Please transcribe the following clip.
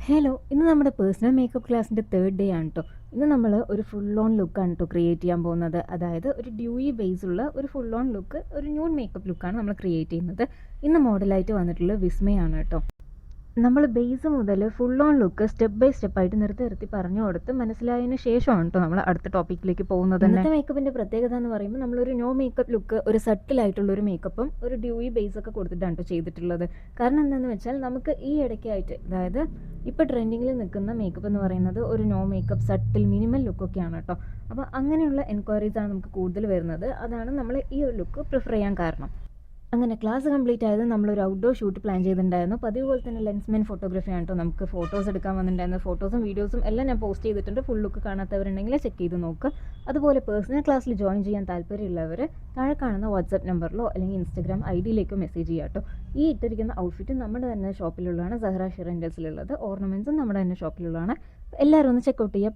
Hello! ഇന്ന് നമ്മുടെ personal makeup ക്ലാസ്സിൻ്റെ തേർഡ് ഡേ ആണ് ട്ടോ. ഇന്ന് നമ്മൾ ഒരു ഫുൾ ഓൺ ലുക്കാണ് ട്ടോ ക്രിയേറ്റ് ചെയ്യാൻ പോകുന്നത്. അതായത് ഒരു ഡ്യൂയി ബേസുള്ള ഒരു ഫുൾ ഓൺ ലുക്ക്, ഒരു ന്യൂഡ് മേക്കപ്പ് ലുക്കാണ് നമ്മൾ ക്രിയേറ്റ് ചെയ്യുന്നത്. ഇന്ന് മോഡലായിട്ട് വന്നിട്ടുള്ളത് വിസ്മയാണ് കേട്ടോ. നമ്മൾ ബേസ് മുതൽ full on look step by സ്റ്റെപ്പായിട്ട് നിർത്തി നിർത്തി പറഞ്ഞു കൊടുത്ത് മനസ്സിലായതിന് ശേഷമാണ് കേട്ടോ നമ്മൾ അടുത്ത ടോപ്പിക്കിലേക്ക് പോകുന്നത്. ഇന്നത്തെ മേക്കപ്പിൻ്റെ പ്രത്യേകത എന്ന് പറയുമ്പോൾ നമ്മളൊരു നോ മേക്കപ്പ് ലുക്ക്, ഒരു സട്ടിലായിട്ടുള്ള ഒരു മേക്കപ്പും ഒരു ഡ്യൂയി ബേസ് ഒക്കെ കൊടുത്തിട്ടാണ് കേട്ടോ ചെയ്തിട്ടുള്ളത്. കാരണം എന്താണെന്ന് വെച്ചാൽ നമുക്ക് ഈ ഇടയ്ക്കായിട്ട്, അതായത് ഇപ്പോൾ ട്രെൻഡിങ്ങിൽ നിൽക്കുന്ന മേക്കപ്പ് എന്ന് പറയുന്നത് ഒരു നോ മേക്കപ്പ് സട്ടിൽ മിനിമൽ ലുക്കൊക്കെയാണ് കേട്ടോ. അപ്പോൾ അങ്ങനെയുള്ള എൻക്വയറീസാണ് നമുക്ക് കൂടുതൽ വരുന്നത്. അതാണ് നമ്മൾ ഈ ഒരു ലുക്ക് പ്രിഫർ ചെയ്യാൻ കാരണം. അങ്ങനെ ക്ലാസ് കംപ്ലീറ്റ് ആയത് നമ്മളൊരു ഔട്ട്ഡോർ ഷൂട്ട് പ്ലാൻ ചെയ്തിട്ടുണ്ടായിരുന്നു. പതിവ് പോലെ തന്നെ ലെൻസ്മെൻ ഫോട്ടോഗ്രാഫിയാണ് കേട്ടോ നമുക്ക് ഫോട്ടോസ് എടുക്കാൻ വന്നിട്ടുണ്ടായിരുന്നു. ഫോട്ടോസും വീഡിയോസും എല്ലാം ഞാൻ പോസ്റ്റ് ചെയ്തിട്ടുണ്ട്. ഫുൾ ലുക്ക് കാണാത്തവരുണ്ടെങ്കിൽ ചെക്ക് ചെയ്ത് നോക്കുക. അതുപോലെ പേഴ്സണൽ ക്ലാസ്സിൽ ജോയിൻ ചെയ്യാൻ താല്പര്യമുള്ളവർ താഴെ കാണുന്ന വാട്സാപ്പ് നമ്പറിലോ അല്ലെങ്കിൽ ഇൻസ്റ്റാഗ്രാം ഐഡിയിലേക്കോ മെസ്സേജ് ചെയ്യാം കേട്ടോ. ഈ ഇട്ടിരിക്കുന്ന ഔട്ട്ഫിറ്റ് നമ്മുടെ തന്നെ ഷോപ്പിലുള്ളതാണ്, സഹറ ഷെറൻഡൽസിലുള്ളത്. ഓർണമെൻറ്റ്സും നമ്മുടെ തന്നെ ഷോപ്പിലുള്ളതാണ്. എല്ലാവരും ഒന്ന് ചെക്കൗട്ട് ചെയ്യുക.